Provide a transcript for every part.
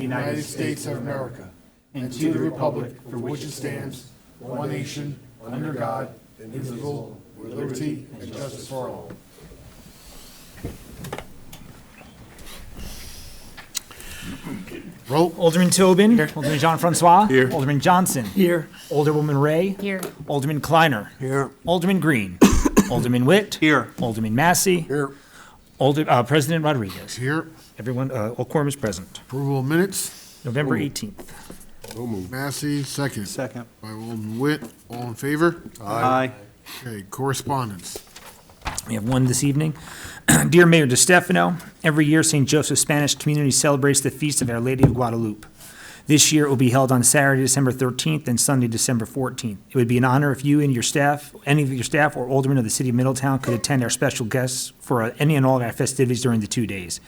United States of America, and to the republic for which it stands, one nation, under God, indivisible, with liberty and justice for all. Roll. Alderman Tobin. Here. Alderman Jean-Francois. Here. Alderman Johnson. Here. Alderwoman Ray. Here. Alderman Kleiner. Here. Alderman Green. Alderman Witt. Here. Alderman Massey. Here. President Rodriguez. Here. Everyone, all quorum is present. Approval of minutes. November 18th. So moved. Massey, second. Second. By Alderman Witt. All in favor? Aye. Okay, correspondence. We have one this evening. Dear Mayor DeStefano, every year St. Joseph Spanish Community celebrates the Feast of Our Lady of Guadalupe. This year it will be held on Saturday, December 13th and Sunday, December 14th. It would be an honor if you and your staff, any of your staff or aldermen of the city of Middletown could attend our special guests for any and all of our festivities during the 2 days.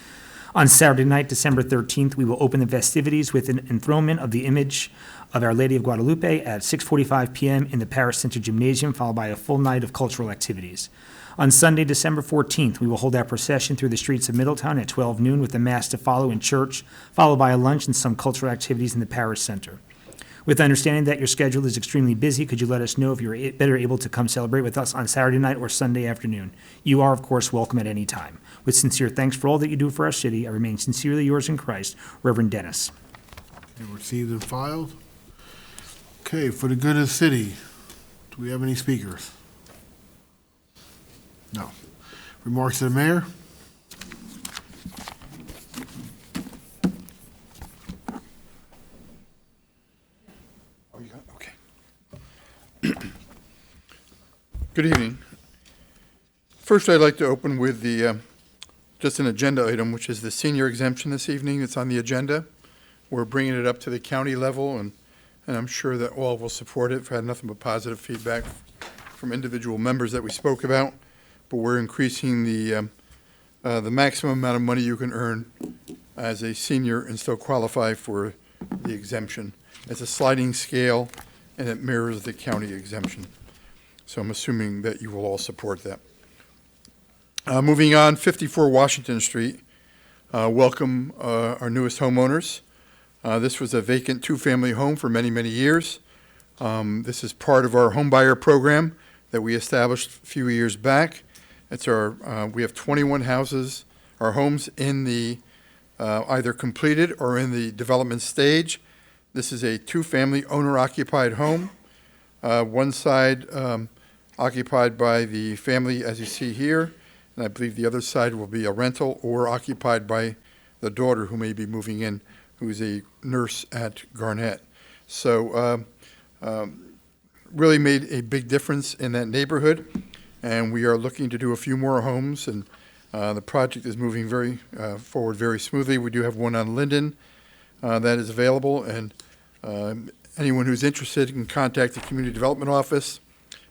On Saturday night, December 13th, we will open the festivities with an enthronement of the image of Our Lady of Guadalupe at 6:45 p.m. in the Parish Center Gymnasium, followed by a full night of cultural activities. On Sunday, December 14th, we will hold our procession through the streets of Middletown at 12 noon with a mass to follow in church, followed by a lunch and some cultural activities in the Parish Center. With understanding that your schedule is extremely busy, could you let us know if you're better able to come celebrate with us on Saturday night or Sunday afternoon? You are, of course, welcome at any time. With sincere thanks for all that you do for our city, I remain sincerely yours in Christ, Reverend Dennis. Okay, received and filed. Okay, for the good of the city, do we have any speakers? No. Remarks to the mayor? Okay. Good evening. First, I'd like to open with the just an agenda item, which is the senior exemption this evening. It's on the agenda. We're bringing it up to the county level, and I'm sure that all will support it. I've had nothing but positive feedback from individual members that we spoke about. But we're increasing the maximum amount of money you can earn as a senior and still qualify for the exemption. It's a sliding scale, and it mirrors the county exemption. So I'm assuming that you will all support that. Moving on, 54 Washington Street. Welcome our newest homeowners. This was a vacant two-family home for many, many years. This is part of our home buyer program that we established a few years back. It's we have 21 houses, our homes in the either completed or in the development stage. This is a two-family owner-occupied home. One side occupied by the family, as you see here, and I believe the other side will be a rental or occupied by the daughter who may be moving in, who's a nurse at Garnett. So really made a big difference in that neighborhood. And we are looking to do a few more homes, and the project is moving forward very smoothly. We do have one on Linden that is available, and anyone who's interested can contact the Community Development Office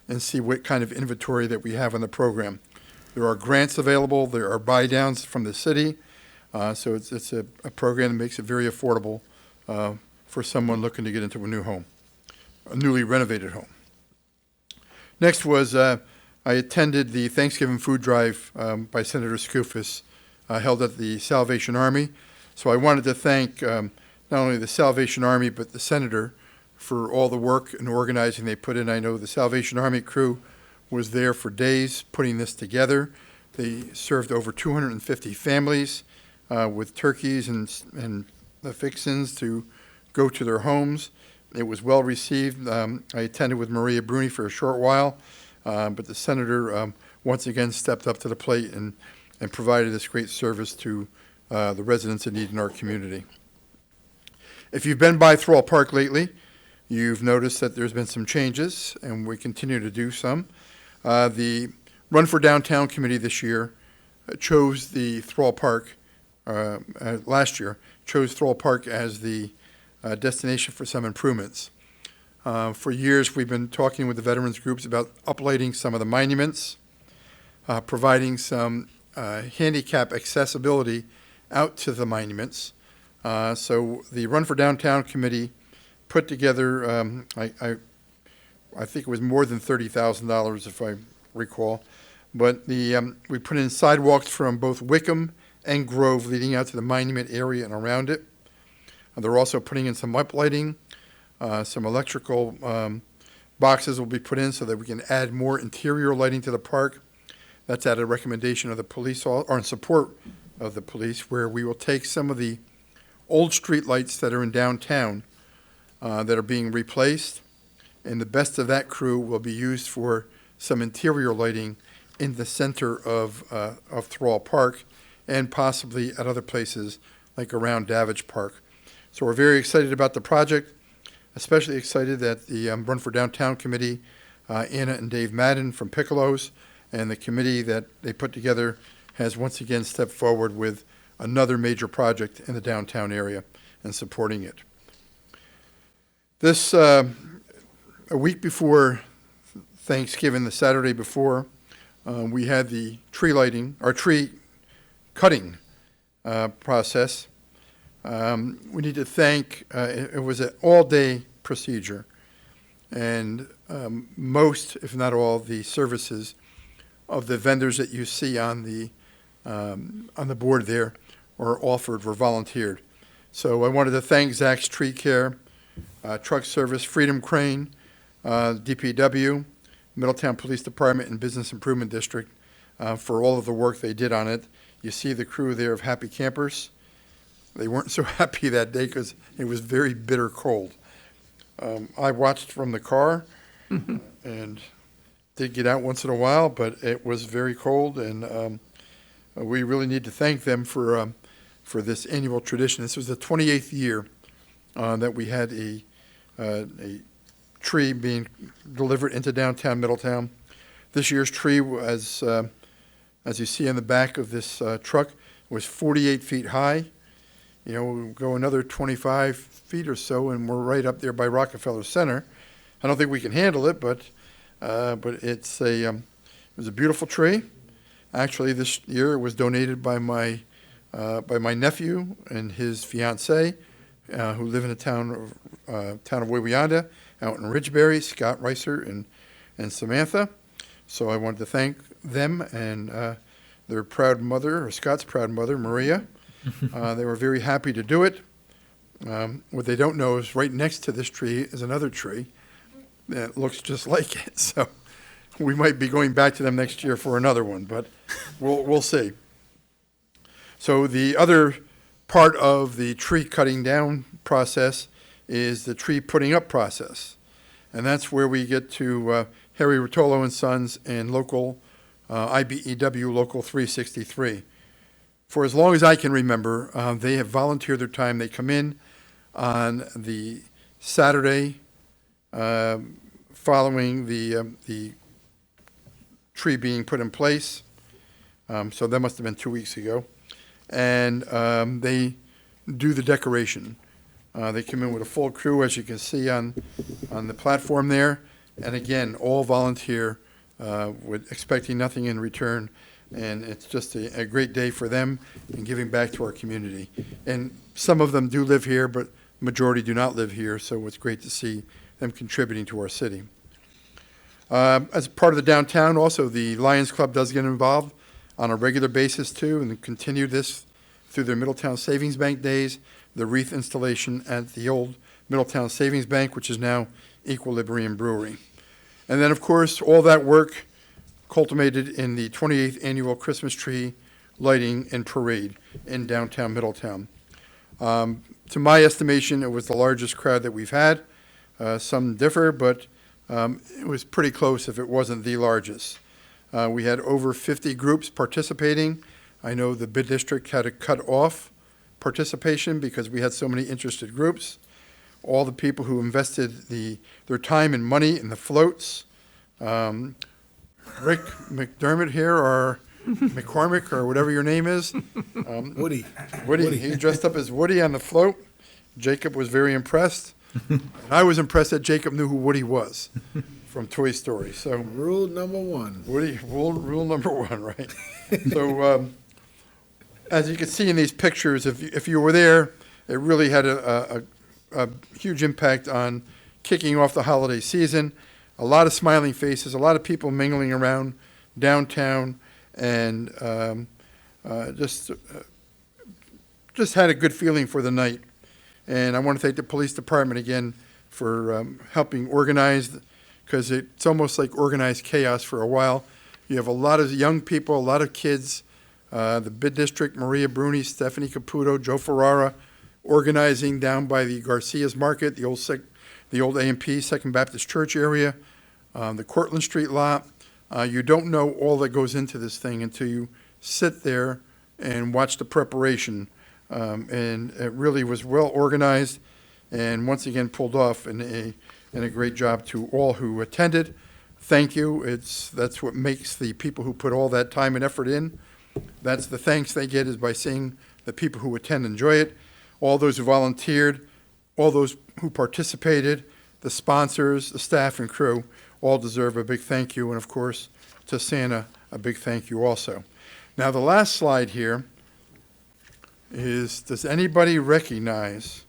and see what kind of inventory that we have on the program. There are grants available. There are buy-downs from the city. So it's a program that makes it very affordable for someone looking to get into a new home, a newly renovated home. Next was I attended the Thanksgiving food drive by Senator Skoufis held at the Salvation Army. So I wanted to thank not only the Salvation Army, but the Senator for all the work and organizing they put in. I know the Salvation Army crew was there for days putting this together. They served over 250 families with turkeys and the fixins to go to their homes. It was well received. I attended with Maria Bruni for a short while. But the senator once again stepped up to the plate and provided this great service to the residents in need in our community. If you've been by Thrall Park lately, you've noticed that there's been some changes, and we continue to do some. The Run for Downtown Committee this year chose the Thrall Park, last year, chose Thrall Park as the destination for some improvements. For years, we've been talking with the veterans groups about uplighting some of the monuments, providing some handicap accessibility out to the monuments. So the Run for Downtown Committee put together, I think it was more than $30,000 if I recall, but we put in sidewalks from both Wickham and Grove leading out to the monument area and around it. They're also putting in some uplighting, some electrical boxes will be put in so that we can add more interior lighting to the park. That's at a recommendation of the police, or in support of the police, where we will take some of the old street lights that are in downtown that are being replaced, and the best of that crew will be used for some interior lighting in the center of Thrall Park and possibly at other places like around Davidge Park. So we're very excited about the project, especially excited that the Run for Downtown Committee, Anna and Dave Madden from Piccolo's, and the committee that they put together has once again stepped forward with another major project in the downtown area and supporting it. This, a week before Thanksgiving, the Saturday before, we had the tree lighting, or tree cutting process. We need to thank, it was an all-day procedure, and most, if not all, the services of the vendors that you see on the board there were offered, were volunteered. So I wanted to thank Zach's Tree Care, Truck Service, Freedom Crane, DPW, Middletown Police Department, and Business Improvement District for all of the work they did on it. You see the crew there of happy campers. They weren't so happy that day because it was very bitter cold. I watched from the car and did get out once in a while, but it was very cold, and we really need to thank them for this annual tradition. This was the 28th year that we had a tree being delivered into downtown Middletown. This year's tree was, as you see on the back of this truck, was 48 feet high. You know, we'll go another 25 feet or so, and we're right up there by Rockefeller Center. I don't think we can handle it, but it's it was a beautiful tree. Actually, this year it was donated by my nephew and his fiancee, who live in the town of Wawayanda, out in Ridgebury, Scott Reiser and Samantha. So I wanted to thank them and their proud mother, or Scott's proud mother, Maria. They were very happy to do it. What they don't know is right next to this tree is another tree that looks just like it. So we might be going back to them next year for another one, but we'll see. So the other part of the tree cutting down process is the tree putting up process. And that's where we get to Harry Rotolo and Sons and local IBEW Local 363. For as long as I can remember, they have volunteered their time. They come in on the Saturday following the tree being put in place. So that must have been 2 weeks ago. And they do the decoration. They come in with a full crew, as you can see on the platform there. And again, all volunteer, with expecting nothing in return. And it's just a great day for them and giving back to our community. And some of them do live here, but majority do not live here, so it's great to see them contributing to our city. As part of the downtown, also, the Lions Club does get involved on a regular basis, too, and continue this through their Middletown Savings Bank days, the wreath installation at the old Middletown Savings Bank, which is now Equilibrium Brewery. And then, of course, all that work culminated in the 28th annual Christmas tree lighting and parade in downtown Middletown. To my estimation, it was the largest crowd that we've had. Some differ, but it was pretty close if it wasn't the largest. We had over 50 groups participating. I know the bid district had to cut off participation because we had so many interested groups. All the people who invested their time and money in the floats. Rick McDermott here, or McCormick, or whatever your name is. Woody. Woody. He dressed up as Woody on the float. Jacob was very impressed. And I was impressed that Jacob knew who Woody was from Toy Story. So Rule number one. Woody, rule number one, right? So as you can see in these pictures, if you were there, it really had a huge impact on kicking off the holiday season. A lot of smiling faces, a lot of people mingling around downtown, and just had a good feeling for the night. And I want to thank the police department again for helping organize, because it's almost like organized chaos for a while. You have a lot of young people, a lot of kids, the Bid District, Maria Bruni, Stephanie Caputo, Joe Ferrara, organizing down by the Garcia's Market, the old A&P, Second Baptist Church area, the Cortlandt Street lot. You don't know all that goes into this thing until you sit there and watch the preparation. And it really was well organized and once again pulled off, and a great job to all who attended. Thank you. That's what makes the people who put all that time and effort in. That's the thanks they get, is by seeing the people who attend enjoy it. All those who volunteered, all those who participated, the sponsors, the staff and crew, all deserve a big thank you. And of course, to Santa, a big thank you also. Now, the last slide here is, does anybody recognize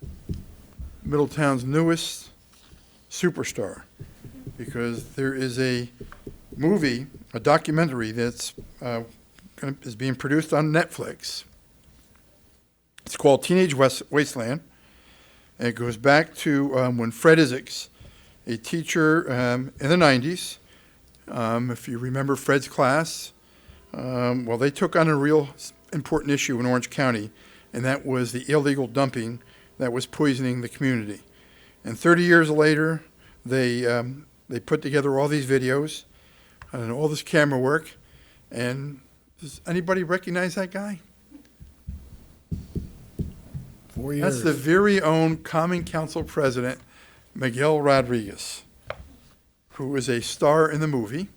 Middletown's newest superstar? Because there is a movie, a documentary that's is being produced on Netflix. It's called Teenage Wasteland. And it goes back to when Fred Isaacs, a teacher in the 90s, if you remember Fred's class, well, they took on a real important issue in Orange County, and that was the illegal dumping that was poisoning the community. And 30 years later, they put together all these videos and all this camera work. And does anybody recognize that guy? 4 years. That's the very own Common Council President, Miguel Rodriguez, who is a star in the movie.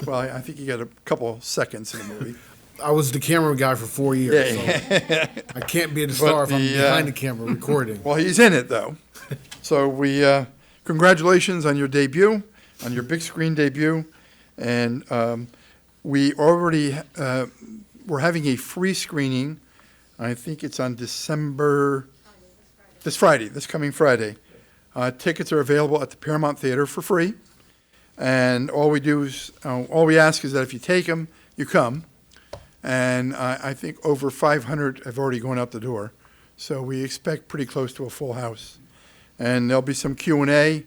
Well, I think he got a couple seconds in the movie. I was the camera guy for 4 years, so I can't be the star if I'm behind the camera recording. Well, he's in it, though. So congratulations on your debut, on your big screen debut. And we already, we're having a free screening. I think it's on this coming Friday. Tickets are available at the Paramount Theater for free. And all we ask is that if you take them, you come. And I think over 500 have already gone out the door. So we expect pretty close to a full house. And there'll be some Q&A.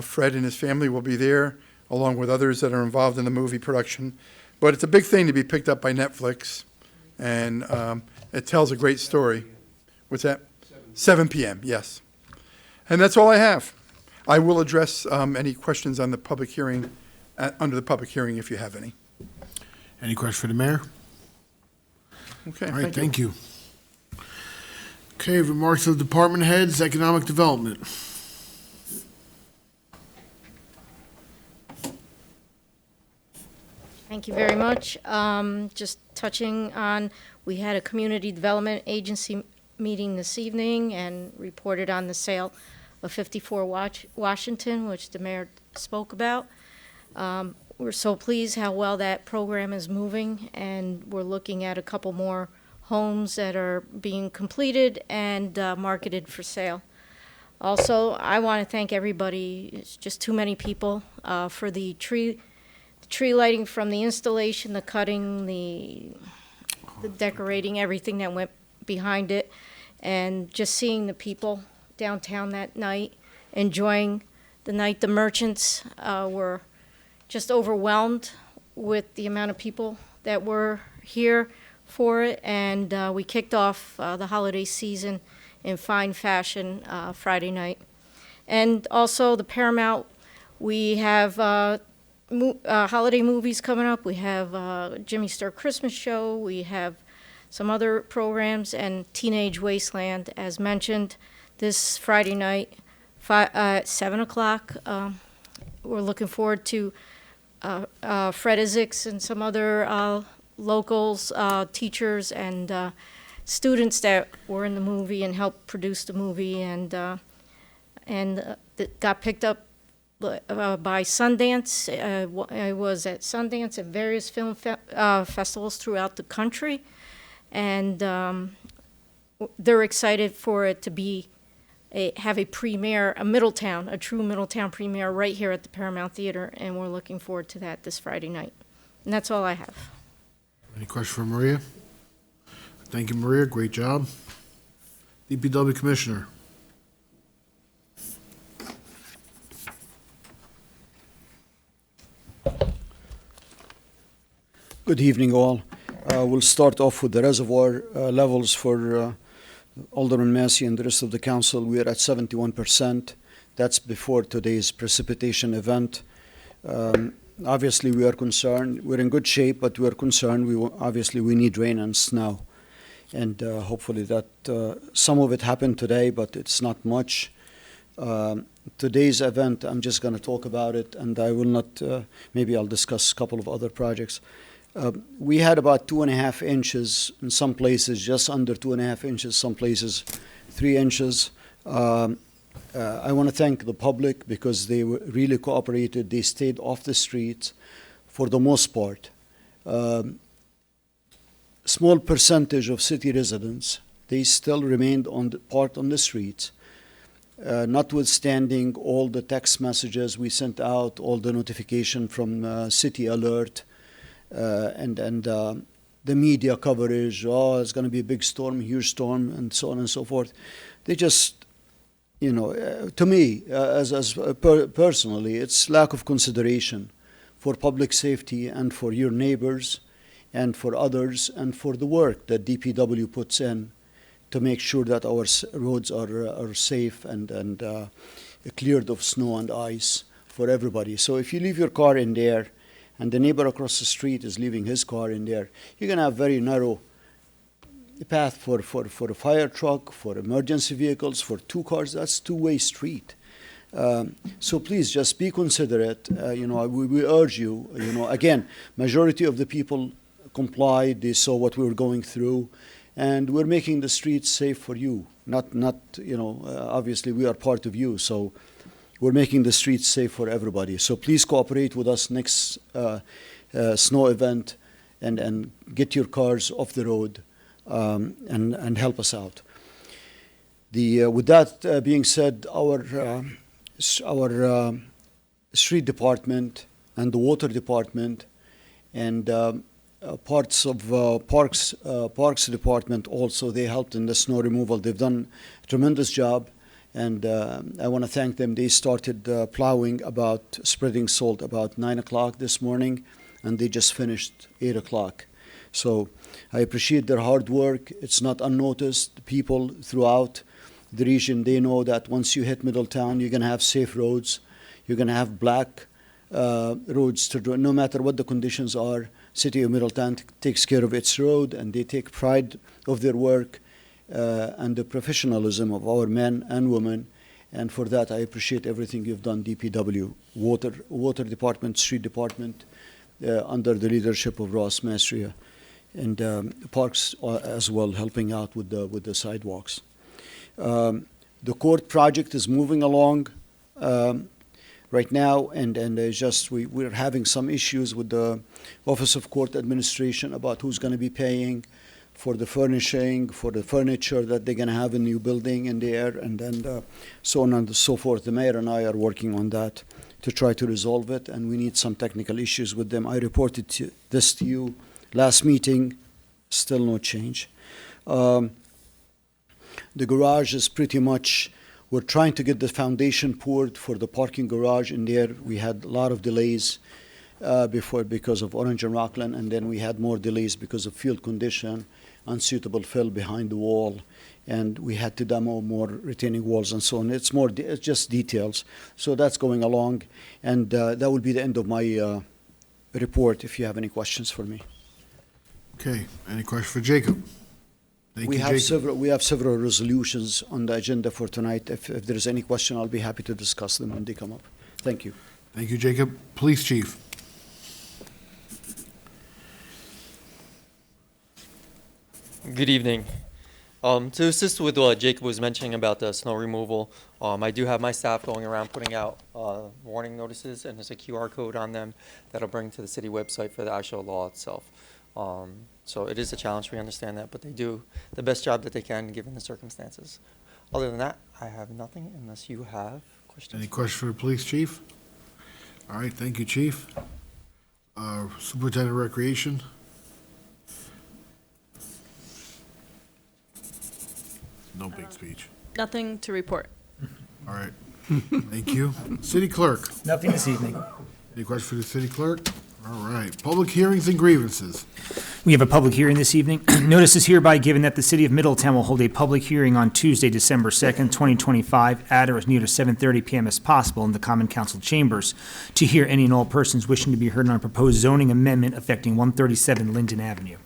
Fred and his family will be there, along with others that are involved in the movie production. But it's a big thing to be picked up by Netflix. And it tells a great story. What's that? 7 p.m., yes. And that's all I have. I will address any questions on the public hearing, under the public hearing, if you have any. Any questions for the mayor? Okay, All right, thank you. Okay, remarks of department heads, economic development. Thank you very much. Just touching on, we had a community development agency meeting this evening and reported on the sale of 54 Washington, which the mayor spoke about. We're so pleased how well that program is moving, and we're looking at a couple more homes that are being completed and marketed for sale. Also, I want to thank everybody, it's just too many people, for the tree lighting, from the installation, the cutting, the decorating, everything that went behind it, and just seeing the people downtown that night, enjoying the night. The merchants were just overwhelmed with the amount of people that were here for it, and we kicked off the holiday season in fine fashion Friday night. And also the Paramount, we have holiday movies coming up. We have Jimmy Stir Christmas Show. We have some other programs, and Teenage Wasteland, as mentioned, this Friday night, 7 o'clock. We're looking forward to Fred Isaacs and some other locals, teachers, and students that were in the movie and helped produce the movie, and it got picked up by Sundance. I was at Sundance and various film festivals throughout the country, and they're excited for it to have a premiere, a true Middletown premiere right here at the Paramount Theater, and we're looking forward to that this Friday night. And that's all I have. Any questions for Maria? Thank you, Maria. Great job. DPW Commissioner. Good evening, all. We'll start off with the reservoir levels for Alderman Massey and the rest of the council. We are at 71%. That's before today's precipitation event. Obviously, we are concerned. We're in good shape, but we are concerned. Obviously, we need rain and snow. And hopefully that some of it happened today, but it's not much. Today's event, I'm just going to talk about it, and I will not, maybe I'll discuss a couple of other projects. We had about 2.5 inches in some places, just under 2.5 inches, some places 3 inches. I want to thank the public because they really cooperated. They stayed off the streets for the most part. Small percentage of city residents, they still remained on the streets. Notwithstanding all the text messages we sent out, all the notification from City Alert, and the media coverage, oh, it's going to be a big storm, huge storm, and so on and so forth. They just, to me, personally, it's lack of consideration for public safety and for your neighbors and for others and for the work that DPW puts in to make sure that our roads are safe and cleared of snow and ice for everybody. So if you leave your car in there and the neighbor across the street is leaving his car in there, you're going to have very narrow path for a fire truck, for emergency vehicles, for 2 cars. That's two-way street. So please just be considerate. We urge you, again, majority of the people complied. They saw what we were going through. And we're making the streets safe for you. Obviously we are part of you, so we're making the streets safe for everybody. So please cooperate with us next snow event and get your cars off the road and help us out. With that being said, our street department and the water department and parts of parks department also, they helped in the snow removal. They've done a tremendous job, and I want to thank them. They started plowing spreading salt about 9 o'clock this morning, and they just finished 8 o'clock. So I appreciate their hard work. It's not unnoticed. People throughout the region, they know that once you hit Middletown, you're going to have safe roads. You're going to have black roads to do, no matter what the conditions are. City of Middletown takes care of its road, and they take pride of their work and the professionalism of our men and women. And for that, I appreciate everything you've done, DPW, water department, street department, under the leadership of Ross Mastria, and parks as well, helping out with the sidewalks. The court project is moving along right now, and we're having some issues with the Office of Court Administration about who's going to be paying for the furnishing, for the furniture that they're going to have in the new building in there, and then so on and so forth. The mayor and I are working on that to try to resolve it, and we need some technical issues with them. I reported this to you last meeting, still no change. The garage is pretty much, we're trying to get the foundation poured for the parking garage in there. We had a lot of delays before because of Orange and Rockland, and then we had more delays because of field condition, unsuitable fill behind the wall, and we had to demo more retaining walls and so on. It's just details. So that's going along, and that will be the end of my report if you have any questions for me. Okay, any question for Jacob? Thank you, Jacob. We have several resolutions on the agenda for tonight. If there is any question, I'll be happy to discuss them when they come up. Thank you. Thank you, Jacob. Police Chief. Good evening. To assist with what Jacob was mentioning about the snow removal, I do have my staff going around putting out warning notices, and there's a QR code on them that'll bring to the city website for the actual law itself. So it is a challenge, we understand that, but they do the best job that they can given the circumstances. Other than that, I have nothing unless you have questions. Any question for the Police Chief? All right, thank you, Chief. Superintendent of Recreation. No big speech. Nothing to report. All right, thank you. City Clerk. Nothing this evening. Any question for the City Clerk? All right, public hearings and grievances. We have a public hearing this evening. Notice is hereby given that the City of Middletown will hold a public hearing on Tuesday, December 2nd, 2025, at or as near to 7:30 PM as possible in the Common Council chambers to hear any and all persons wishing to be heard on a proposed zoning amendment affecting 137 Linden Avenue.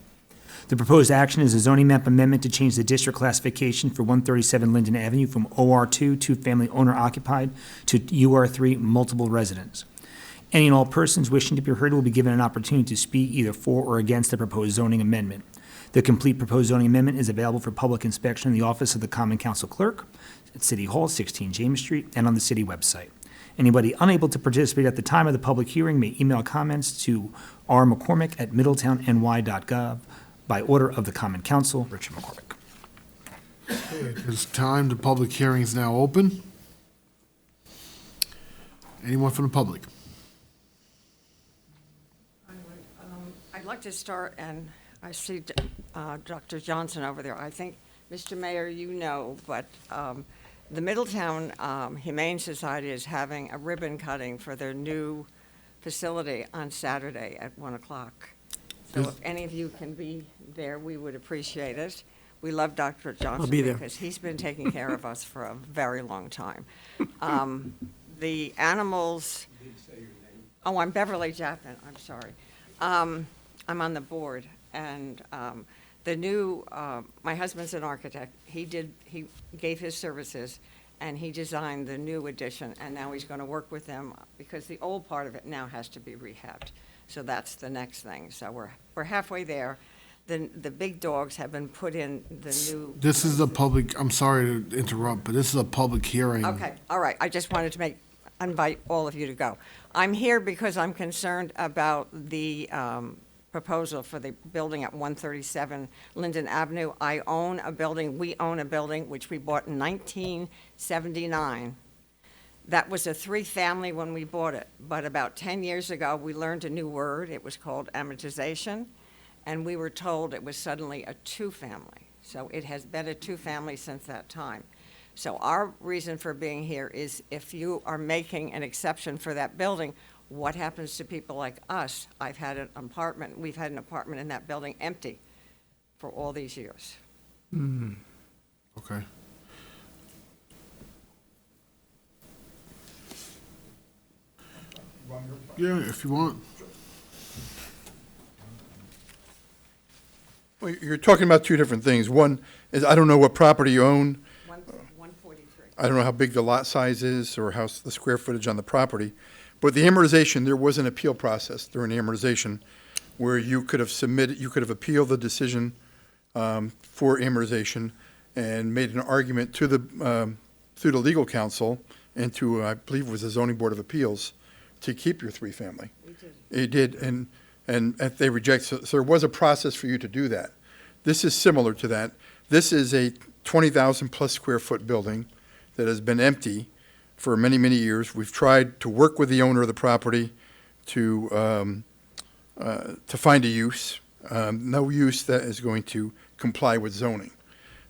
The proposed action is a zoning map amendment to change the district classification for 137 Linden Avenue from OR2, two-family owner-occupied, to UR3, multiple residents. Any and all persons wishing to be heard will be given an opportunity to speak either for or against the proposed zoning amendment. The complete proposed zoning amendment is available for public inspection in the office of the Common Council Clerk at City Hall, 16 James Street, and on the city website. Anybody unable to participate at the time of the public hearing may email comments to rmccormick@middletownny.gov by order of the Common Council, Richard McCormick. It's time, the public hearing is now open. Anyone from the public? I'd like to start, and I see Dr. Johnson over there. I think, Mr. Mayor, you know, but the Middletown Humane Society is having a ribbon cutting for their new facility on Saturday at 1 o'clock. So if any of you can be there, we would appreciate it. We love Dr. Johnson because he's been taking care of us for a very long time. The animals. Oh, I'm Beverly Jaffin. I'm sorry. I'm on the board, and the new. My husband's an architect. He gave his services, and he designed the new addition. And now he's going to work with them because the old part of it now has to be rehabbed. So that's the next thing. So we're halfway there. The big dogs have been put in the new. This is a public, I'm sorry to interrupt, but this is a public hearing. Okay, all right. I just wanted to invite all of you to go. I'm here because I'm concerned about the proposal for the building at 137 Linden Avenue. We own a building, which we bought in 1979. That was a three-family when we bought it, but about 10 years ago, we learned a new word. It was called amortization, and we were told it was suddenly a two-family. So it has been a two-family since that time. So our reason for being here is if you are making an exception for that building, what happens to people like us? We've had an apartment in that building empty for all these years. Okay. Yeah, if you want. Well, you're talking about two different things. One is, I don't know what property you own. 143. I don't know how big the lot size is or how the square footage on the property. But the amortization, there was an appeal process during the amortization where you could have appealed the decision for amortization and made an argument to through the legal counsel and to, I believe it was the Zoning Board of Appeals, to keep your three-family. It did, and they rejected, so there was a process for you to do that. This is similar to that. This is a 20,000 plus square foot building that has been empty for many, many years. We've tried to work with the owner of the property to find a use, no use that is going to comply with zoning.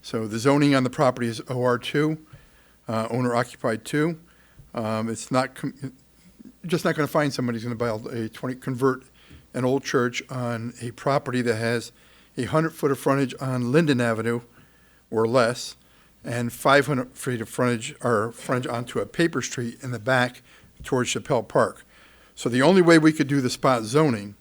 So the zoning on the property is OR2, owner occupied 2. It's not, just not going to find somebody who's going to convert an old church on a property that has 100 foot of frontage on Linden Avenue or less, and 500 feet of frontage onto a paper street in the back towards Chappelle Park. So the only way we could do the spot zoning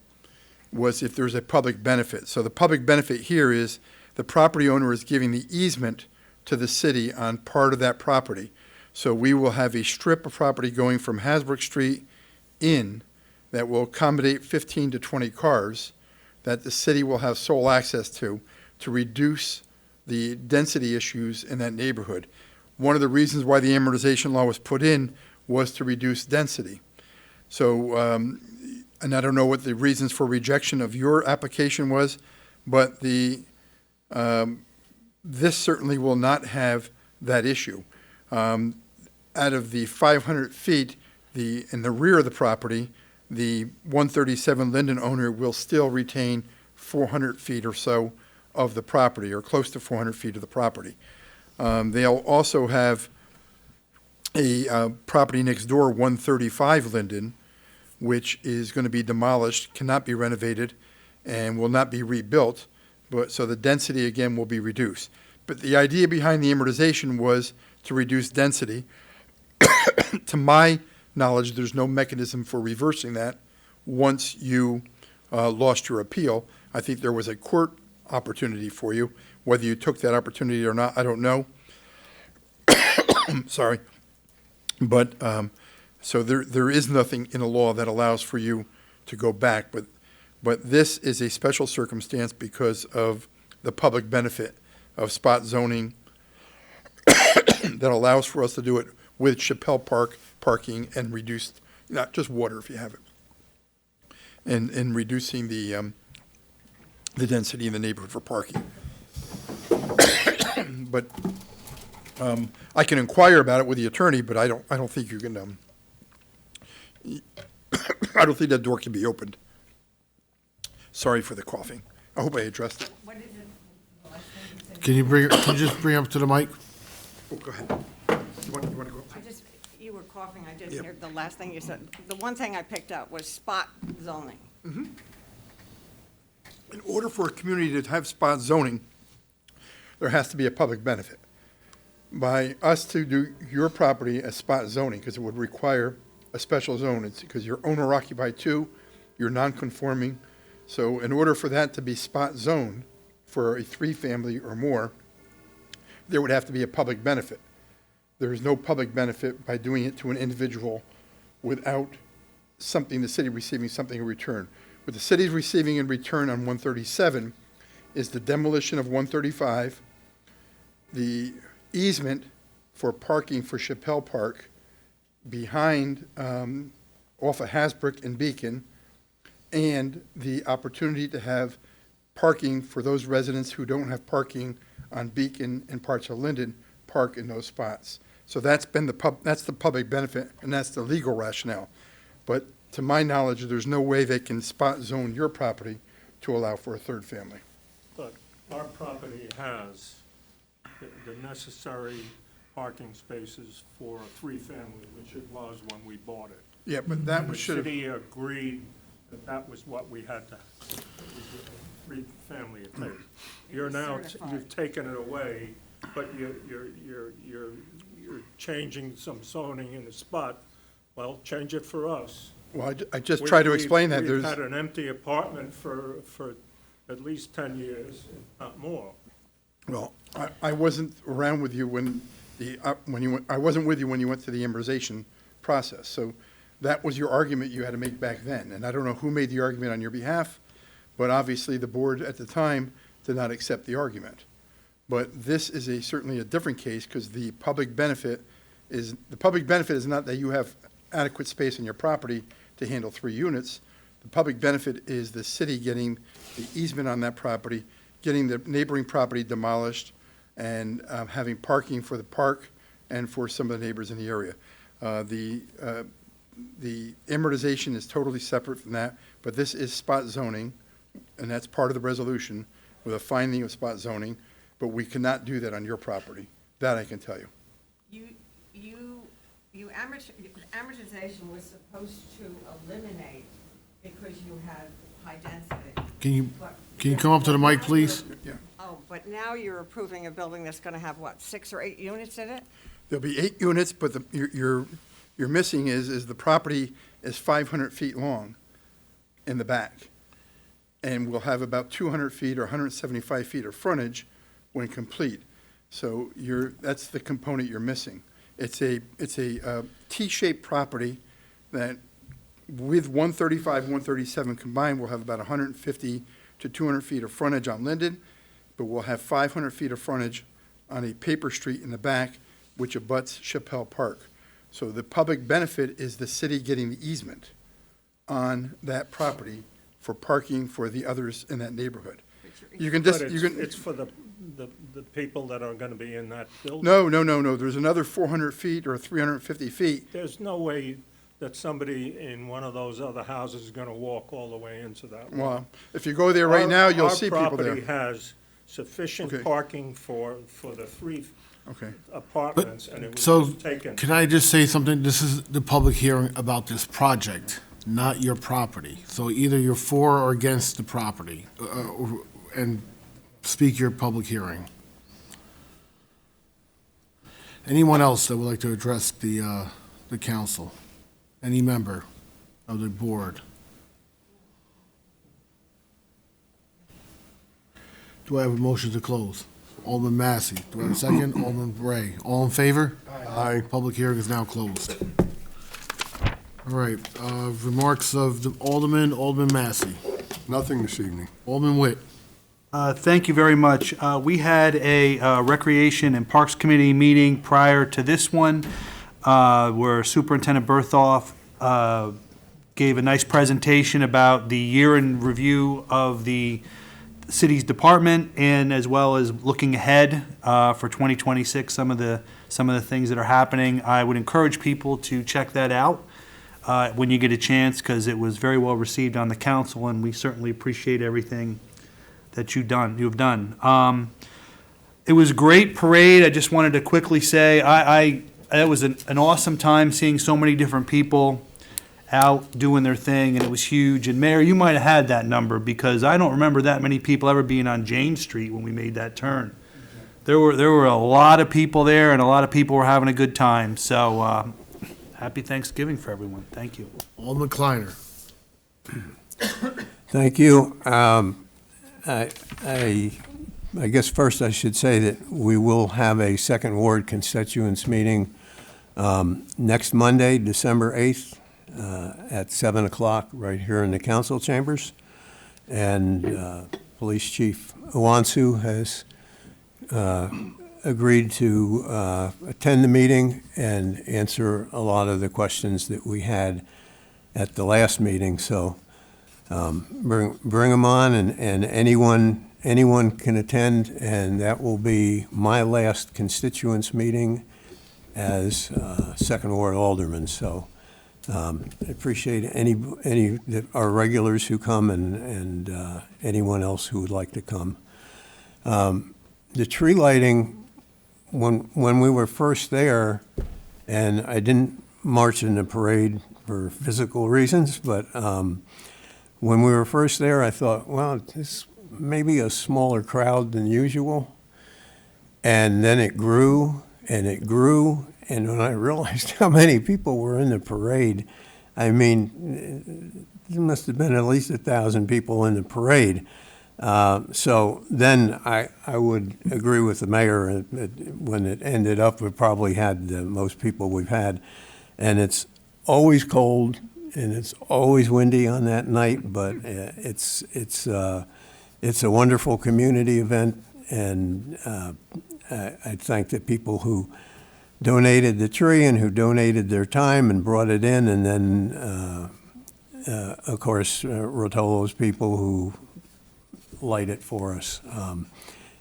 was if there's a public benefit. So the public benefit here is the property owner is giving the easement to the city on part of that property. So we will have a strip of property going from Hasbrook Street in that will accommodate 15 to 20 cars that the city will have sole access to reduce the density issues in that neighborhood. One of the reasons why the amortization law was put in was to reduce density. So, and I don't know what the reasons for rejection of your application was, but this certainly will not have that issue. Out of the 500 feet in the rear of the property, the 137 Linden owner will still retain 400 feet or so of the property, or close to 400 feet of the property. They'll also have a property next door, 135 Linden, which is going to be demolished, cannot be renovated, and will not be rebuilt, but, so the density again will be reduced. But the idea behind the amortization was to reduce density. To my knowledge, there's no mechanism for reversing that once you lost your appeal. I think there was a court opportunity for you. Whether you took that opportunity or not, I don't know. Sorry. But, so there is nothing in the law that allows for you to go back. But this is a special circumstance because of the public benefit of spot zoning that allows for us to do it with Chappelle Park parking and reduced, not just water if you have it, and reducing the density in the neighborhood for parking. But I can inquire about it with the attorney, but I don't think you can. I don't think that door can be opened. Sorry for the coughing. I hope I addressed it. What is it? Can you just bring up to the mic? Oh, go ahead. You want to go? You were coughing, I didn't Yep. hear the last thing you said. The one thing I picked up was spot zoning. In order for a community to have spot zoning, there has to be a public benefit. By us to do your property as spot zoning, because it would require a special zone, it's because you're owner occupied too, you're non-conforming. So in order for that to be spot zoned for a 3-family or more, there would have to be a public benefit. There is no public benefit by doing it to an individual without the city receiving something in return. What the city's receiving in return on 137 is the demolition of 135, the easement for parking for Chappelle Park behind, off of Hasbrook and Beacon, and the opportunity to have parking for those residents who don't have parking on Beacon and parts of Linden, park in those spots. So that's been that's the public benefit, and that's the legal rationale. But to my knowledge, there's no way they can spot zone your property to allow for a 3rd family. But our property has the necessary parking spaces for a 3-family, which it was when we bought it. Yeah, but that The should have, city agreed that that was what we had to, 3-family it takes. You're now, you've taken it away, but you're changing some zoning in the spot. Well, change it for us. well, I just tried to explain that. We've There's, had an empty apartment for at least 10 years, if not more. well, I wasn't around with you when I wasn't with you when you went to the amortization process. So that was your argument you had to make back then. And I don't know who made the argument on your behalf, but obviously the board at the time did not accept the argument. But this is certainly a different case because the public benefit is not that you have adequate space on your property to handle 3 units. The public benefit is the city getting the easement on that property, getting the neighboring property demolished, and having parking for the park and for some of the neighbors in the area. The amortization is totally separate from that, but this is spot zoning, and that's part of the resolution with a finding of spot zoning, but we cannot do that on your property. That I can tell you. Amortization was supposed to eliminate because you had high density. Can you come up to the mic, please? Yeah. Oh, but now you're approving a building that's gonna have, what, 6 or 8 units in it? There'll be 8 units, but you're missing is the property is 500 feet long in the back. And we'll have about 200 feet or 175 feet of frontage when complete. So that's the component you're missing. It's a T-shaped property that with 135, 137 combined, we'll have about 150 to 200 feet of frontage on Linden, but we'll have 500 feet of frontage on a paper street in the back, which abuts Chappelle Park. So the public benefit is the city getting the easement on that property for parking for the others in that neighborhood. You can just, But you can. it's for the people that are gonna be in that building. No. There's another 400 feet or 350 feet. There's no way that somebody in one of those other houses is gonna walk all the way into that one. Well, if you go there right now, you'll see people Our property there. has sufficient Okay. parking for the 3 Okay. apartments, and it was So, just taken. can I just say something? This is the public hearing about this project. not your property. So either you're for or against the property, and speak your public hearing. Anyone else that would like to address the council? Any member of the board? Do I have a motion to close? Alderman Massey. Do I have a second? Alderman Ray. All in favor? Aye. Public hearing is now closed. All right, remarks of the Alderman Massey. Nothing this evening. Alderman Witt. Thank you very much. We had a Recreation and Parks Committee meeting prior to this one, where Superintendent Berthoff gave a nice presentation about the year in review of the city's department, and as well as looking ahead for 2026, some of the things that are happening. I would encourage people to check that out when you get a chance, because it was very well received on the council, and we certainly appreciate everything that you've done. It was a great parade. I just wanted to quickly say, it was an awesome time seeing so many different people out doing their thing, and it was huge. And Mayor, you might have had that number, because I don't remember that many people ever being on Jane Street when we made that turn. There were a lot of people there, and a lot of people were having a good time. So happy Thanksgiving for everyone. Thank you. Alderman Kleiner. Thank you. I guess first I should say that we will have a second ward constituents meeting next Monday, December 8th, at 7 o'clock right here in the council chambers. And Police Chief Owansu has agreed to attend the meeting and answer a lot of the questions that we had at the last meeting. So bring them on, and anyone can attend, and that will be my last constituents meeting as second ward alderman. So I appreciate any that are regulars who come, and anyone else who would like to come. The tree lighting, when we were first there, and I didn't march in the parade for physical reasons, but when we were first there, I thought, well, this may be a smaller crowd than usual. And then it grew, and it grew, and when I realized how many people were in the parade, I mean, there must have been at least 1,000 people in the parade. So then I would agree with the mayor that when it ended up, we probably had the most people we've had. And it's always cold, and it's always windy on that night, but it's a wonderful community event, and I thank the people who donated the tree and who donated their time and brought it in, and then, of course, Rotolo's people who light it for us.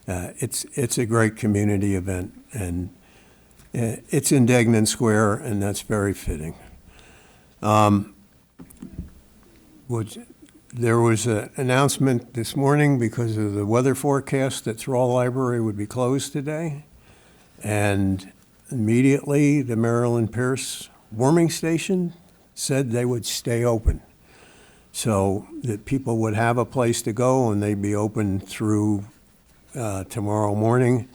It's a great community event, and it's in Degnan Square, and that's very fitting. There was an announcement this morning because of the weather forecast that Thrall Library would be closed today. And immediately, the Maryland Pierce warming station said they would stay open, so that people would have a place to go, and they'd be open through tomorrow morning.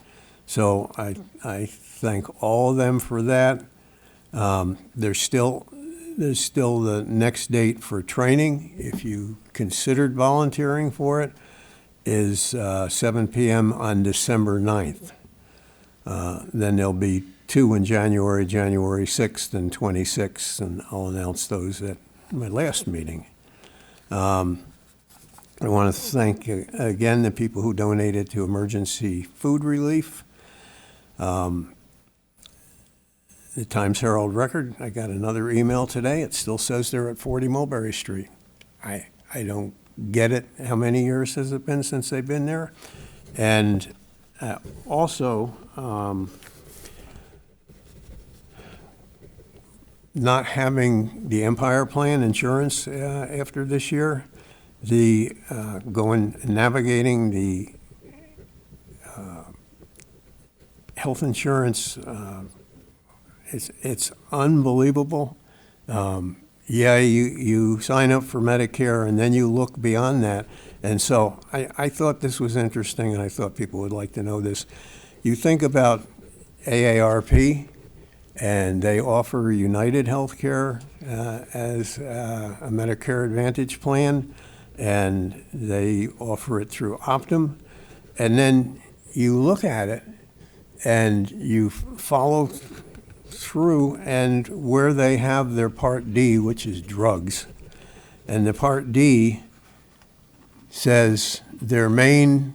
So I thank all of them for that. There's still the next date for training, if you considered volunteering for it, is 7 p.m. on December 9th. Then there'll be 2 in January 6th and 26th, and I'll announce those at my last meeting. I want to thank again the people who donated to emergency food relief. The Times Herald Record, I got another email today. It still says they're at 40 Mulberry Street. I don't get it. How many years has it been since they've been there? And also, not having the Empire Plan insurance after this year, the navigating the health insurance, it's unbelievable. yeah, you sign up for Medicare and then you look beyond that. And so I thought this was interesting and I thought people would like to know this. You think about AARP and they offer United Healthcare as a Medicare Advantage plan, and they offer it through Optum. And then you look at it and you follow through, and where they have their Part D, which is drugs, and the Part D says their main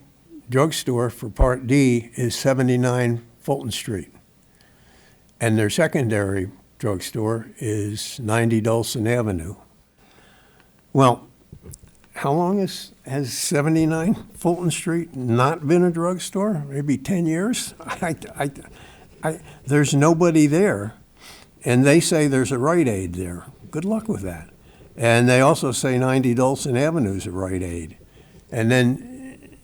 drugstore for Part D is 79 Fulton Street. And their secondary drugstore is 90 Dulcin Avenue. Well, how long has 79 Fulton Street not been a drugstore? Maybe 10 years? There's nobody there. And they say there's a Rite Aid there. Good luck with that. And they also say 90 Dulcin Avenue is a Rite Aid. And then,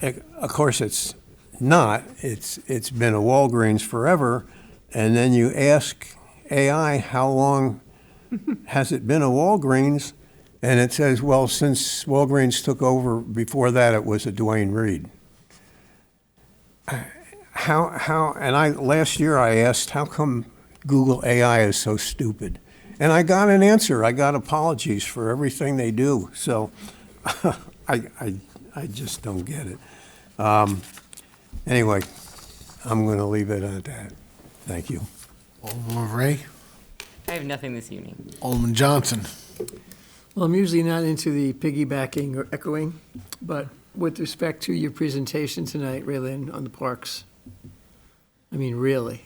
of course, it's not. It's been a Walgreens forever. And then you ask AI, how long has it been a Walgreens? And it says, well, since Walgreens took over, before that it was a Duane Reade. Last year I asked, how come Google AI is so stupid? And I got an answer. I got apologies for everything they do. So I just don't get it. Anyway, I'm going to leave it at that. Thank you. Alderman Ray, I have nothing this evening. Alderman Johnson. Well, I'm usually not into the piggybacking or echoing, but with respect to your presentation tonight, Raylene, on the parks, I mean, really,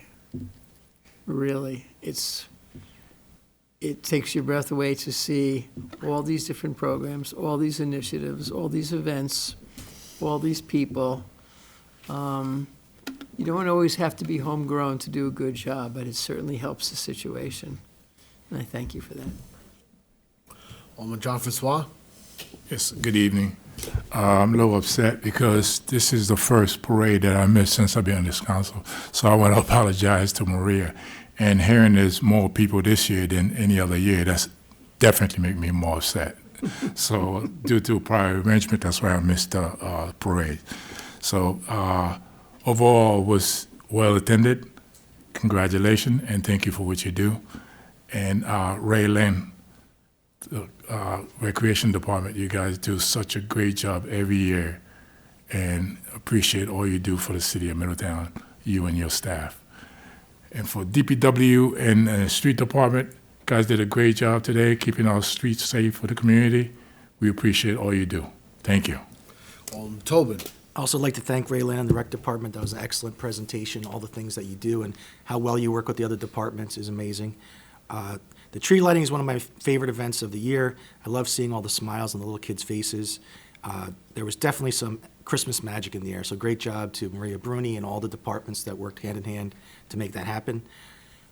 it takes your breath away to see all these different programs, all these initiatives, all these events, all these people. You don't always have to be homegrown to do a good job, but it certainly helps the situation. And I thank you for that. Alderman John Francois. Yes, good evening. I'm a little upset because this is the first parade that I missed since I've been on this council. So I want to apologize to Maria. And hearing there's more people this year than any other year, that's definitely make me more upset. So due to prior arrangement, that's why I missed the parade. So overall, was well attended. Congratulations, and thank you for what you do. And Ray Lynn, the Recreation Department, you guys do such a great job every year, and appreciate all you do for the city of Middletown, you and your staff. And for DPW and the Street Department, guys did a great job today, keeping our streets safe for the community. We appreciate all you do. Thank you. Alderman Tobin. I also like to thank Raylan and the rec department. That was an excellent presentation. All the things that you do and how well you work with the other departments is amazing. The tree lighting is one of my favorite events of the year. I love seeing all the smiles on the little kids' faces. There was definitely some Christmas magic in the air, so great job to Maria Bruni and all the departments that worked hand in hand to make that happen.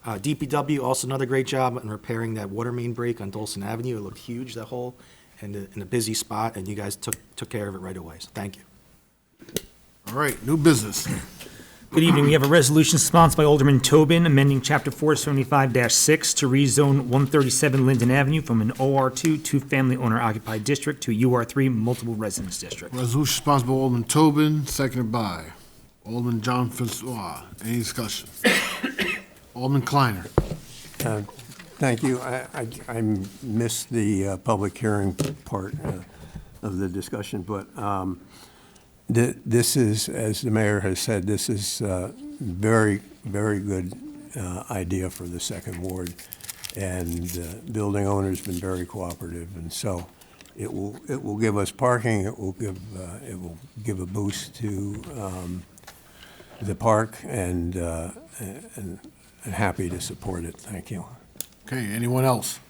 DPW, also another great job in repairing that water main break on Dulcin Avenue. It looked huge, that hole, and in a busy spot, and you guys took care of it right away, so thank you. All right, new business. Good evening. We have a resolution sponsored by Alderman Tobin amending Chapter 475-6 to rezone 137 Linden Avenue from an OR2 two-family owner-occupied district to a UR3 multiple residence district. Resolution sponsored by Alderman Tobin, seconded by Alderman John Francois. Any discussion? Alderman Kleiner. Thank you. I missed the public hearing part of the discussion, but this is, as the mayor has said, this is very, very good idea for the second ward, and the building owner's been very cooperative, and so it will give us parking. It will give a boost to the park, and happy to support it. Thank you. Okay, anyone else?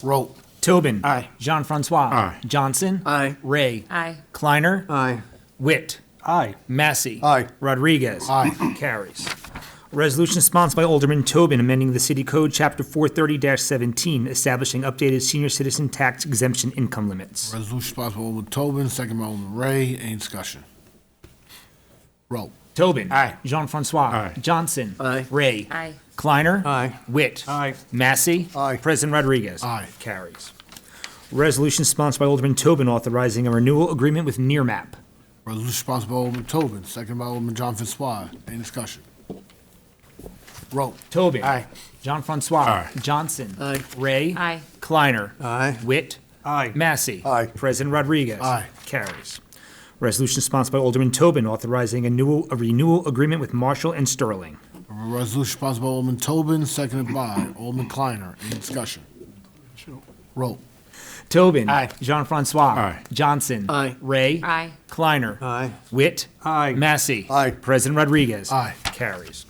Roll. Tobin. Aye. Jean Francois. Aye. Johnson. Aye. Ray. Aye. Kleiner. Aye. Witt. Aye. Massey. Aye. Rodriguez. Aye. Carries. A resolution sponsored by Alderman Tobin amending the City Code, Chapter 430-17, establishing updated senior citizen tax exemption income limits. Resolution sponsored by Alderman Tobin, seconded by Alderman Ray. Any discussion? Roll. Tobin. Aye. Jean Francois. Aye. Johnson. Aye. Ray. Aye. Kleiner. Aye. Witt. Aye. Massey. Aye. President Rodriguez. Aye. Carries. Resolution sponsored by Alderman Tobin authorizing a renewal agreement with Nearmap. Resolution sponsored by Alderman Tobin, second by Alderman John Francois. Any discussion? Roll. Tobin. Aye. John Francois. Aye. Johnson. Aye. Ray. Aye. Kleiner. Aye. Witt. Aye. Massey. Aye. President Rodriguez. Aye. Carries. Resolution sponsored by Alderman Tobin authorizing a renewal agreement with Marshall and Sterling. Resolution sponsored by Alderman Tobin, seconded by Alderman Kleiner. Any discussion? Roll. Tobin. Aye. Jean Francois. Aye. Johnson. Aye. Ray. Aye. Kleiner. Aye. Witt. Aye. Massey. Aye. President Rodriguez. Aye. Carries.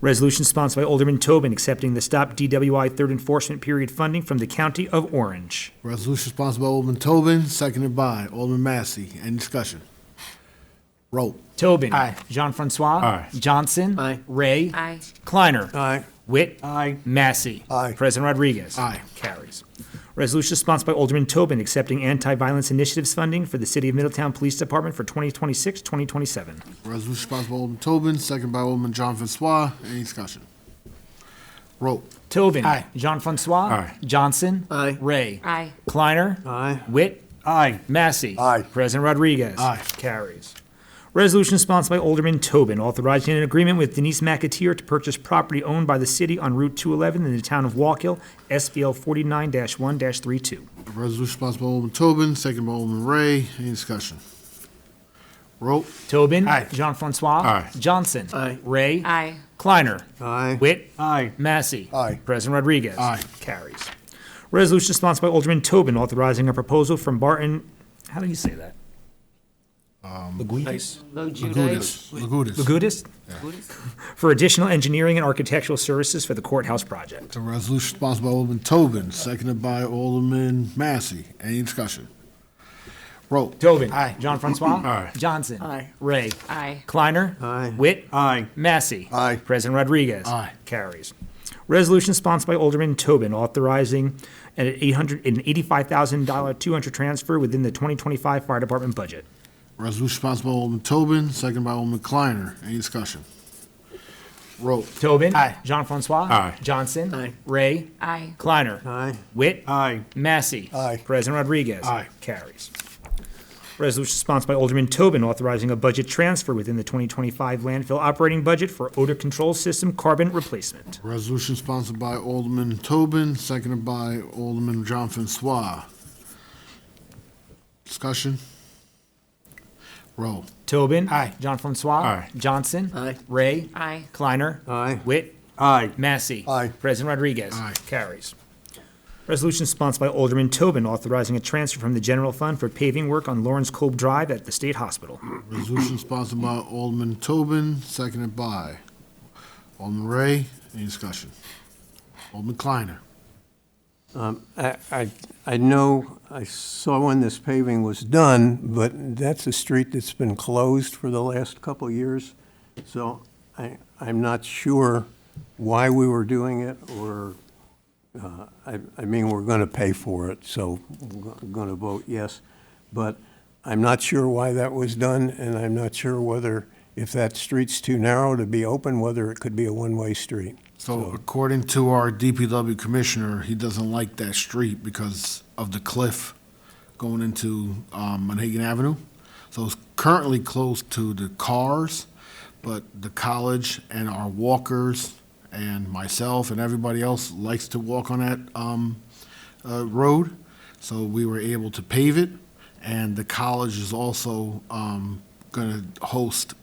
Resolution sponsored by Alderman Tobin accepting the Stop DWI Third Enforcement Period funding from the County of Orange. Resolution sponsored by Alderman Tobin, seconded by Alderman Massey. Any discussion? Roll. Tobin. Aye. Jean Francois. Aye. Johnson. Aye. Ray. Aye. Kleiner. Aye. Witt. Aye. Massey. Aye. President Rodriguez. Aye. Carries. Resolution sponsored by Alderman Tobin accepting anti-violence initiatives funding for the City of Middletown Police Department for 2026-2027. Resolution sponsored by Alderman Tobin, seconded by Alderman John Francois. Any discussion? Roll. Tobin. Aye. Jean Francois. Aye. Johnson. Aye. Ray. Aye. Kleiner. Aye. Witt. Aye. Massey. Aye. President Rodriguez. Aye. Carries. Resolution sponsored by Alderman Tobin authorizing an agreement with Denise McAteer to purchase property owned by the city on Route 211 in the town of Wallkill, SBL 49-1-32. Resolution sponsored by Alderman Tobin, seconded by Alderman Ray. Any discussion? Roll. Tobin. Aye. Jean Francois. Aye. Johnson. Aye. Ray. Aye. Kleiner. Aye. Witt. Aye. Massey. Aye. President Rodriguez. Aye. Carries. Resolution sponsored by Alderman Tobin authorizing a proposal from Barton, how do you say that? Laguitas? Lagudas. Lagudas. Lagudas? For additional engineering and architectural services for the courthouse project. A resolution sponsored by Alderman Tobin, seconded by Alderman Massey. Any discussion? Roll. Tobin. Aye. Jean Francois. Aye. Johnson. Aye. Ray. Aye. Kleiner. Aye. Witt. Aye. Massey. Aye. President Rodriguez. Aye. Carries. Resolution sponsored by Alderman Tobin authorizing an $85,000 200 transfer within the 2025 Fire Department budget. Resolution sponsored by Alderman Tobin, seconded by Alderman Kleiner. Any discussion? Roll. Tobin. Aye. Jean Francois. Aye. Johnson. Aye. Ray. Aye. Kleiner. Aye. Witt. Aye. Massey. Aye. President Rodriguez. Aye. Carries. Resolution sponsored by Alderman Tobin authorizing a budget transfer within the 2025 landfill operating budget for odor control system carbon replacement. Resolution sponsored by Alderman Tobin, seconded by Alderman John Francois. Discussion? Roll. Tobin. Aye. John Francois. Aye. Johnson. Aye. Ray. Aye. Kleiner. Aye. Witt. Aye. Massey. Aye. President Rodriguez. Aye. Carries. Resolution sponsored by Alderman Tobin authorizing a transfer from the general fund for paving work on Lawrence Cove Drive at the State Hospital. Resolution sponsored by Alderman Tobin, seconded by Alderman Ray. Any discussion? Alderman Kleiner. I know, I saw when this paving was done, but that's a street that's been closed for the last couple of years. So I'm not sure why we were doing it, or, I mean, we're going to pay for it, so I'm going to vote yes. But I'm not sure why that was done, and I'm not sure whether, if that street's too narrow to be open, whether it could be a one-way street. So according to our DPW commissioner, he doesn't like that street because of the cliff going into Monhegan Avenue. So it's currently closed to the cars, but the college and our walkers and myself and everybody else likes to walk on that road. So we were able to pave it, and the college is also going to host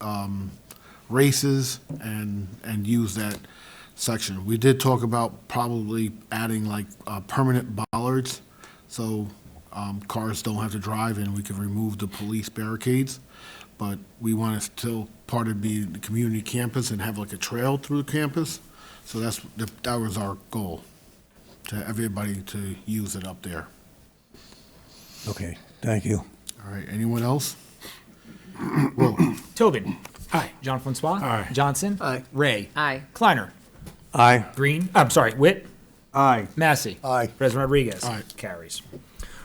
races and use that section. We did talk about probably adding like permanent bollards, so cars don't have to drive and we can remove the police barricades. But we want to still part of be the community campus and have like a trail through the campus. So that was our goal, to everybody to use it up there. Okay, thank you. All right, anyone else? Tobin. Aye. John Francois. Aye. Johnson. Aye. Ray. Aye. Kleiner. Aye. Green. I'm sorry. Witt. Aye. Massey. Aye. President Rodriguez. Aye. Carries.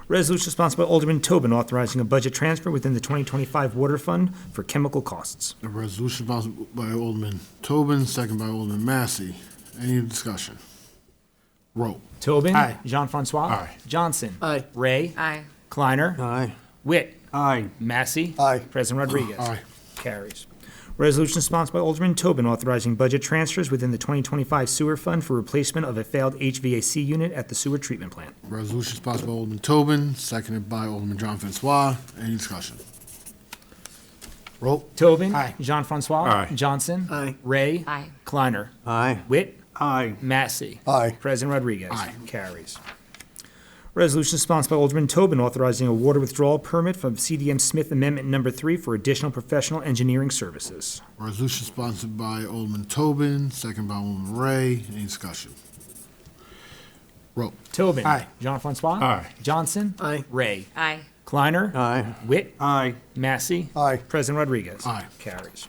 Resolution sponsored by Alderman Tobin authorizing a budget transfer within the 2025 water fund for chemical costs. A resolution sponsored by Alderman Tobin, second by Alderman Massey. Any discussion? Roll. Tobin. Aye. Jean-Francois. Aye. Johnson. Aye. Ray. Aye. Kleiner. Aye. Witt. Aye. Massey. Aye. President Rodriguez. Aye. Carries. Resolution sponsored by Alderman Tobin authorizing budget transfers within the 2025 sewer fund for replacement of a failed HVAC unit at the sewer treatment plant. Resolution sponsored by Alderman Tobin, seconded by Alderman John Francois. Any discussion? Roll. Tobin. Aye. Jean-Francois. Aye. Johnson. Aye. Ray. Aye. Kleiner. Aye. Witt. Aye. Massey. Aye. President Rodriguez. Aye. Carries. Resolution sponsored by Alderman Tobin authorizing a water withdrawal permit from CDM Smith Amendment Number 3 for additional professional engineering services. Resolution sponsored by Alderman Tobin, seconded by Alderman Ray. Any discussion? Roll. Tobin. Aye. Jean-Francois. Aye. Johnson. Aye. Ray. Aye. Kleiner. Aye. Witt. Aye. Massey. Aye. President Rodriguez. Aye. Carries.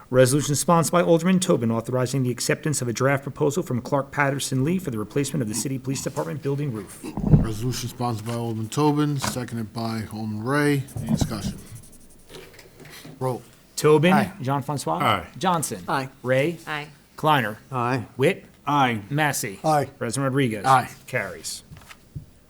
Resolution sponsored by Alderman Tobin authorizing the acceptance of a draft proposal from Clark Patterson Lee for the replacement of the City Police Department building roof. Resolution sponsored by Alderman Tobin, seconded by Alderman Ray. Any discussion? Roll. Tobin. Aye. Jean-Francois. Aye. Johnson. Aye. Ray. Aye. Kleiner. Aye. Witt. Aye. Massey. Aye. President Rodriguez. Aye. Carries.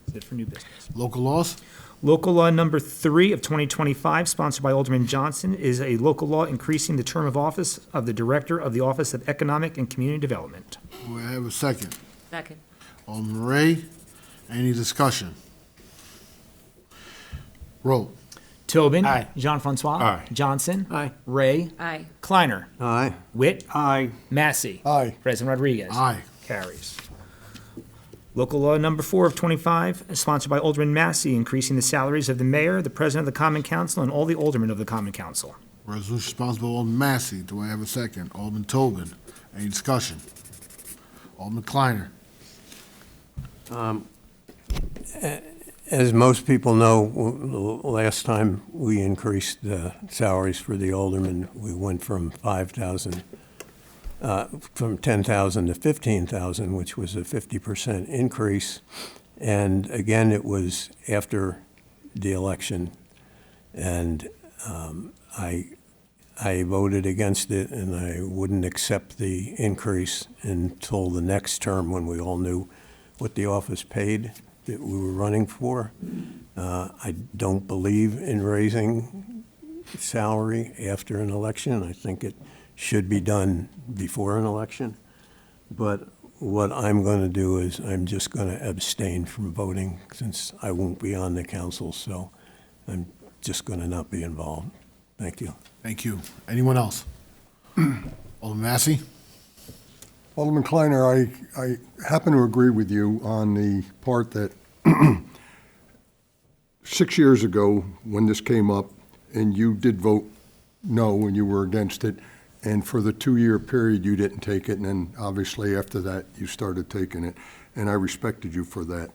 That's it for new business. Local laws. Local law number 3 of 2025, sponsored by Alderman Johnson, is a local law increasing the term of office of the Director of the Office of Economic and Community Development. Do I have a second? Second. Alderman Ray. Any discussion? Roll. Tobin. Aye. Jean-Francois. Aye. Johnson. Aye. Ray. Aye. Kleiner. Aye. Witt. Aye. Massey. Aye. President Rodriguez. Aye. Carries. Local law number 4 of 25, sponsored by Alderman Massey, increasing the salaries of the mayor, the president of the common council, and all the aldermen of the common council. Resolution sponsored by Alderman Massey. Do I have a second? Alderman Tobin. Any discussion? Alderman Kleiner. As most people know, the last time we increased the salaries for the aldermen, we went from 5,000, from 10,000 to 15,000, which was a 50% increase. And again, it was after the election, and I voted against it, and I wouldn't accept the increase until the next term when we all knew what the office paid that we were running for. I don't believe in raising salary after an election. I think it should be done before an election. But what I'm going to do is I'm just going to abstain from voting since I won't be on the council, so I'm just going to not be involved. Thank you. Thank you. Anyone else? Alderman Massey? Alderman Kleiner, I happen to agree with you on the part that 6 years ago, when this came up, and you did vote no and you were against it, and for the 2-year period, you didn't take it, and then obviously after that, you started taking it, and I respected you for that.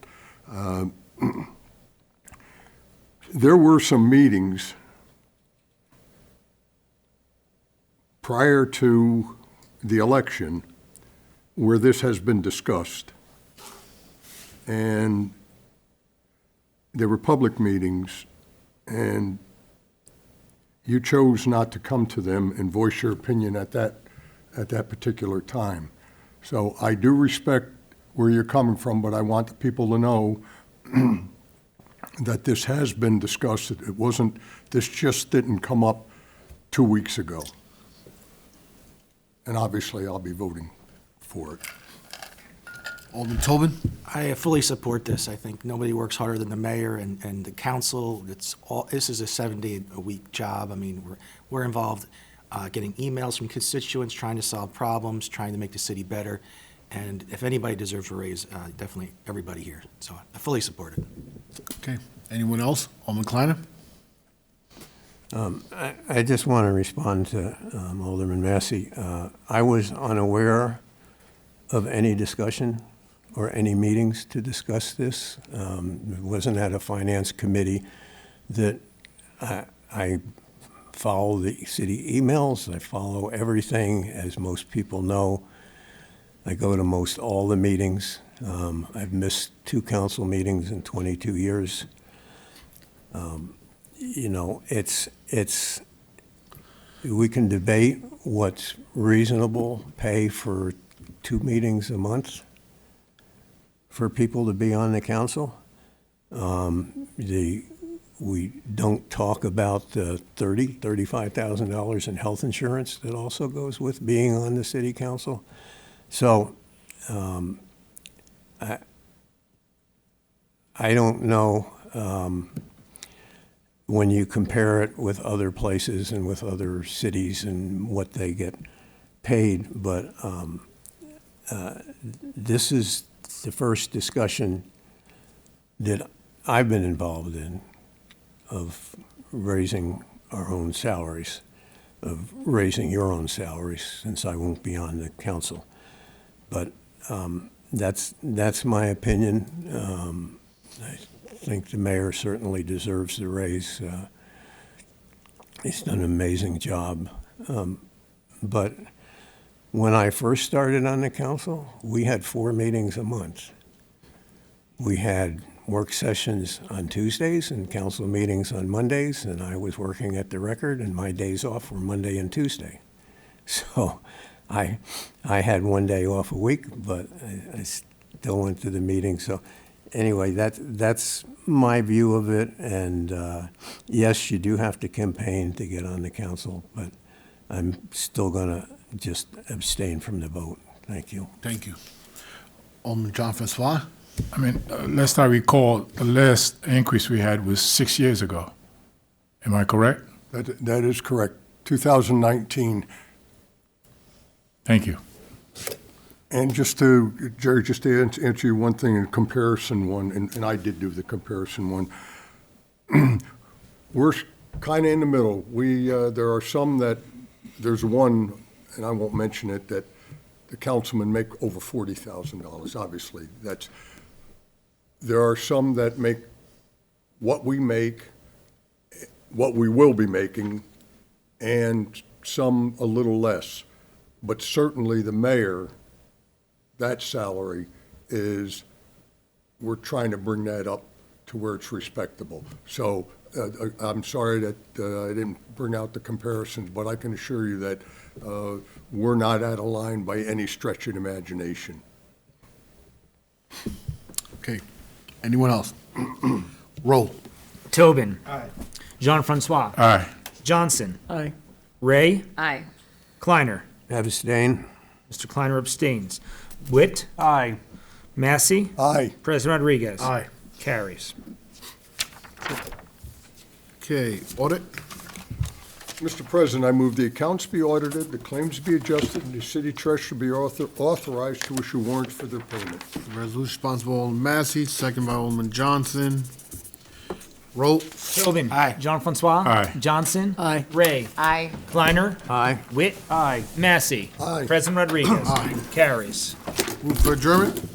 There were some meetings prior to the election where this has been discussed. And there were public meetings, and you chose not to come to them and voice your opinion at that particular time. So I do respect where you're coming from, but I want the people to know that this has been discussed. It wasn't, this just didn't come up 2 weeks ago. And obviously, I'll be voting for it. Alderman Tobin? I fully support this. I think nobody works harder than the mayor and the council. This is a 7-day-a-week job. I mean, we're involved getting emails from constituents, trying to solve problems, trying to make the city better. And if anybody deserves a raise, definitely everybody here. So I fully support it. Okay. Anyone else? Alderman Kleiner? I just want to respond to Alderman Massey. I was unaware of any discussion or any meetings to discuss this. It wasn't at a finance committee that I follow the city emails. I follow everything, as most people know. I go to most all the meetings. I've missed 2 council meetings in 22 years. You know, we can debate what's reasonable pay for 2 meetings a month for people to be on the council. We don't talk about the $35,000 in health insurance that also goes with being on the city council. So I don't know when you compare it with other places and with other cities and what they get paid, but this is the first discussion that I've been involved in of raising our own salaries, of raising your own salaries, since I won't be on the council. But that's my opinion. I think the mayor certainly deserves the raise. He's done an amazing job. But when I first started on the council, we had 4 meetings a month. We had work sessions on Tuesdays and council meetings on Mondays, and I was working at the Record, and my days off were Monday and Tuesday. So I had 1 day off a week, but I still went to the meeting. So anyway, that's my view of it. And yes, you do have to campaign to get on the council, but I'm still going to just abstain from the vote. Thank you. Thank you. Alderman John Francois? I mean, lest I recall, the last increase we had was 6 years ago. Am I correct? That is correct. 2019. Thank you. And Jerry, just to answer you one thing in comparison one, and I did do the comparison one. We're kind of in the middle. There are some there's one, and I won't mention it, that the councilmen make over $40,000, obviously. There are some that make what we make, what we will be making, and some a little less. But certainly the mayor, that salary we're trying to bring that up to where it's respectable. So I'm sorry that I didn't bring out the comparisons, but I can assure you that we're not out of line by any stretch of imagination. Okay. Anyone else? Roll. Tobin. Aye. Jean Francois. Aye. Johnson. Aye. Ray. Aye. Kleiner. Abstain? Mr. Kleiner abstains. Witt. Aye. Massey. Aye. President Rodriguez. Aye. Carries. Okay, audit? Mr. President, I move the accounts be audited, the claims be adjusted, and the city treasurer be authorized to issue warrants for their payment. Resolution sponsored by Alderman Massey, second by Alderman Johnson. Roll. Tobin. Aye. Jean Francois. Aye. Johnson. Aye. Ray. Aye. Kleiner. Aye. Witt. Aye. Massey. Aye. President Rodriguez. Aye. Carries. Move for adjournment?